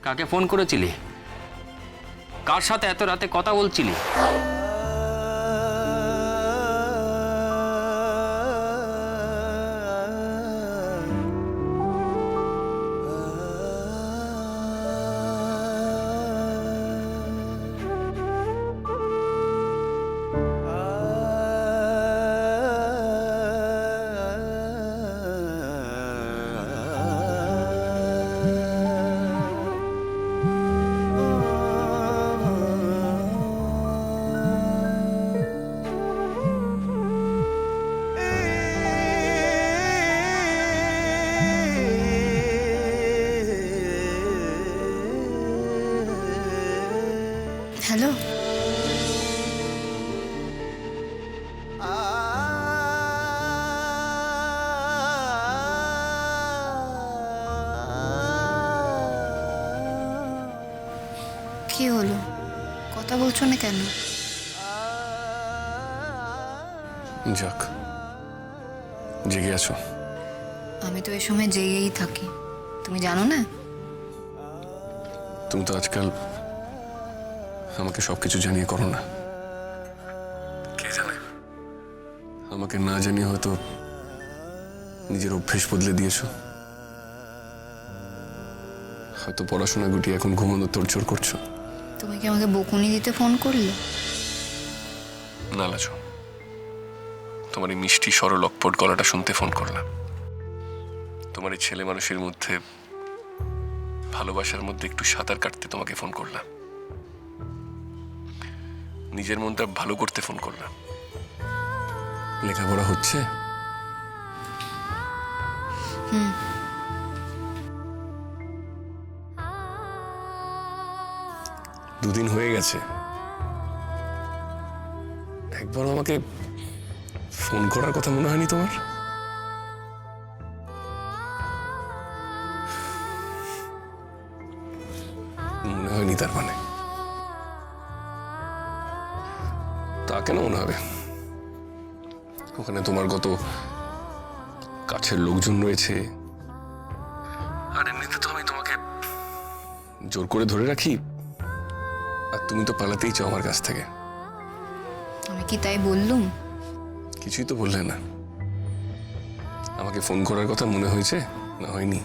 কাকে ফোন করেছিলি? কার সাথে এত রাতে কথা বলছিলি? হ্যালো, কি হলো? কথা বলছো না কেন? যাক, জেগে আছো? আমি তো এই সময় জেগেই থাকি, তুমি জানো না? তুমি তো আজকাল আমাকে সবকিছু জানিয়ে করো না। কে জানে, আমাকে না জানিয়ে হয়তো নিজের অভ্যেস বদলে দিয়েছো। হয়তো পড়াশোনা গুটিয়ে এখন ঘুমানো তোড়জোড় করছো। তুমি কি আমাকে বকুনি দিতে ফোন করলে? না লাজো, তোমার এই মিষ্টি সরল অকপট গলাটা শুনতে ফোন করলাম। তোমার এই ছেলে মানুষের মধ্যে ভালোবাসার মধ্যে একটু সাঁতার কাটতে তোমাকে ফোন করলাম। নিজের মনটা ভালো করতে ফোন করলাম। লেখাপড়া হচ্ছে? দুদিন হয়ে গেছে, একবার আমাকে ফোন করার কথা মনে হয়নি তোমার? মনে হয়নি তার মানে? তা কেন মনে হবে? ওখানে তোমার কত কাছের লোকজন রয়েছে, আর এমনিতে তো আমি তোমাকে জোর করে ধরে রাখি, আর তুমি তো পালাতেই চাও আমার কাছ থেকে। আমি কি তাই বললুম? কিছুই তো বললে না। আমাকে ফোন করার কথা মনে হয়েছে না হয়নি?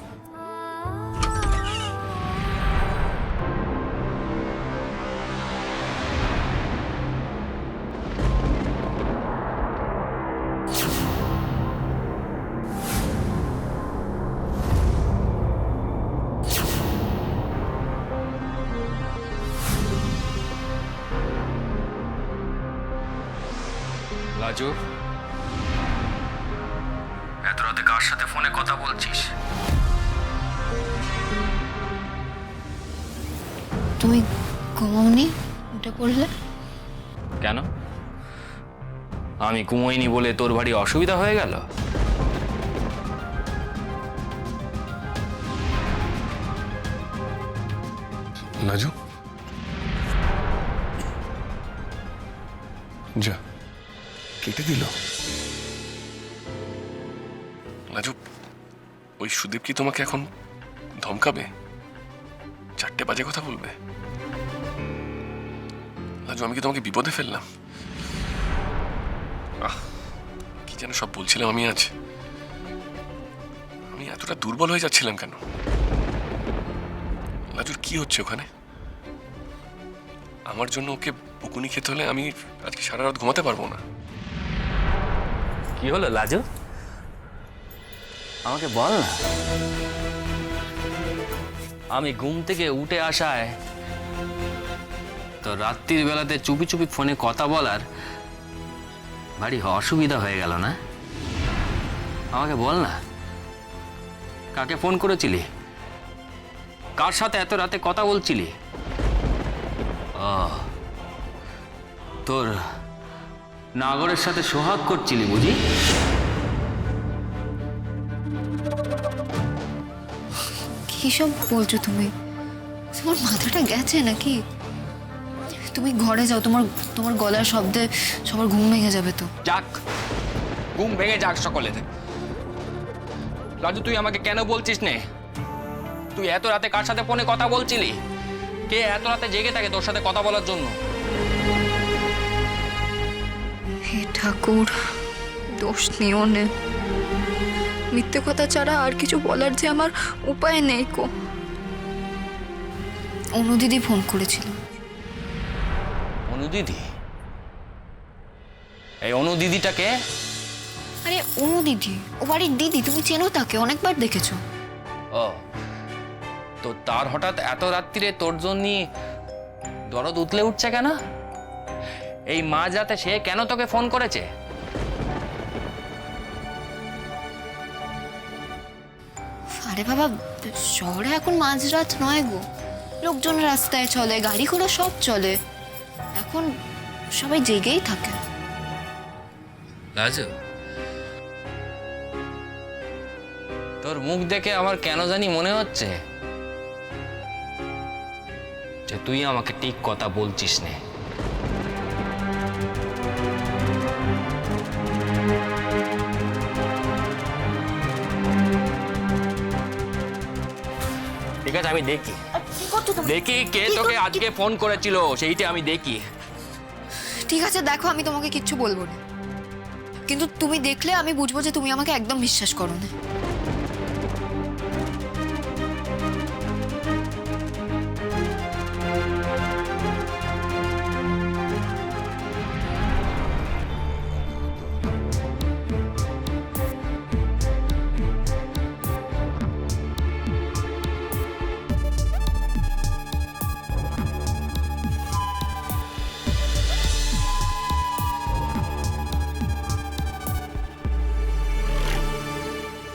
লাজু, এত রাতে কার সাথে ফোনে কথা বলছিস? তুমি ঘুমাওনি? উঠে পড়লে কেন? আমি ঘুমোইনি বলে তোর ভারী অসুবিধা হয়ে গেল? লাজু, যা, কেটে দিল। লাজু, ওই সুদীপ কি তোমাকে এখন ধমকাবে? 4টে বাজে কথা বলবে? লাজু, আমি কি তোমাকে বিপদে ফেললাম? কি যেন সব বলছিলাম আমি আজ। আমি এতটা দুর্বল হয়ে যাচ্ছিলাম কেন? লাজুর কি হচ্ছে ওখানে? আমার জন্য ওকে বকুনি খেতে হলে আমি আজকে সারা রাত ঘুমাতে পারবো না। কি হলো লাজু? আমাকে বল না। আমি ঘুম থেকে উঠে আসায় তো রাত্রির বেলাতে চুপি চুপি ফোনে কথা বলার ভারী অসুবিধা হয়ে গেল না? আমাকে বল না, কাকে ফোন করেছিলি? কার সাথে এত রাতে কথা বলছিলি? ও, তোর নাগরের সাথে সোহাগ করছিলি বুঝি? কি সব বলছো তুমি? তোমার মাথাটা গেছে নাকি? তুমি ঘরে যাও, তোমার তোমার গলার শব্দে সবার ঘুম ভেঙে যাবে তো। যাক, ঘুম ভেঙে যাক সকলের। রাজু, তুই আমাকে কেন বলছিস নে? তুই এত রাতে কার সাথে ফোনে কথা বলছিলি? কে এত রাতে জেগে থাকে তোর সাথে কথা বলার জন্য? হে ঠাকুর, দোষ নিও নে। মিথ্যে কথা ছাড়া আর কিছু বলার যে আমার উপায় নেই কো। অনুদিদি ফোন করেছিল। অনুদিদি? এই অনুদিদিটাকে? আরে অনুদিদি, ও বাড়ির দিদি, তুমি চেনো তাকে, অনেকবার দেখেছো। ও, তো তার হঠাৎ এত রাত্রিরে তোর জন্য দরদ উতলে উঠছে কেন? এই মাঝ রাতে সে কেন তোকে ফোন করেছে? আরে বাবা, শহরে এখন মাঝরাত নয় গো, লোকজন রাস্তায় চলে, গাড়ি ঘোড়া সব চলে, এখন সবাই জেগেই থাকে। রাজু, তোর মুখ দেখে আমার কেন জানি মনে হচ্ছে যে তুই আমাকে ঠিক কথা বলছিস না। ঠিক আছে, আমি দেখি দেখি কে তোকে আজকে ফোন করেছিল, সেইটা আমি দেখি। ঠিক আছে, দেখো, আমি তোমাকে কিচ্ছু বলবো না, কিন্তু তুমি দেখলে আমি বুঝবো যে তুমি আমাকে একদম বিশ্বাস করো না।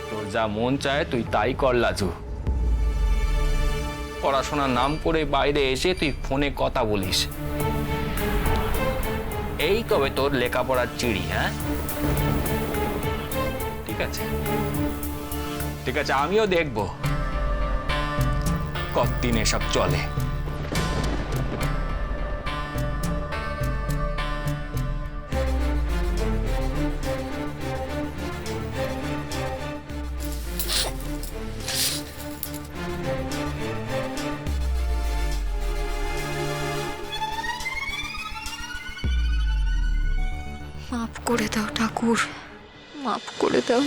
তোর যা মন চায় তুই তাই কর লাজু। পড়াশোনার নাম করে বাইরে এসে তুই ফোনে কথা বলিস, এই কবে তোর লেখাপড়ার চিড়ি? হ্যাঁ, ঠিক আছে ঠিক আছে, আমিও দেখবো কতদিন এসব চলে। মাফ করে দাও ঠাকুর, মাফ করে দাও।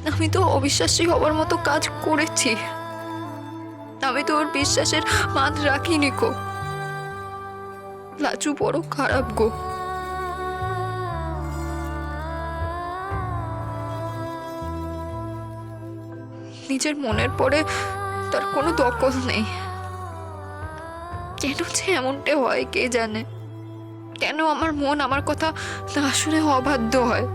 আমি তো অবিশ্বাসী হবার মতো কাজ করেছি, আমি তো ওর বিশ্বাসের বাঁধ রাখিনি গো। লাজু বড় খারাপ গো। নিজের মনের পরে তার কোনো দখল নেই। কেন যে এমনটা হয় কে জানে, কেন আমার মন আমার কথা না শুনে অবাধ্য হয়।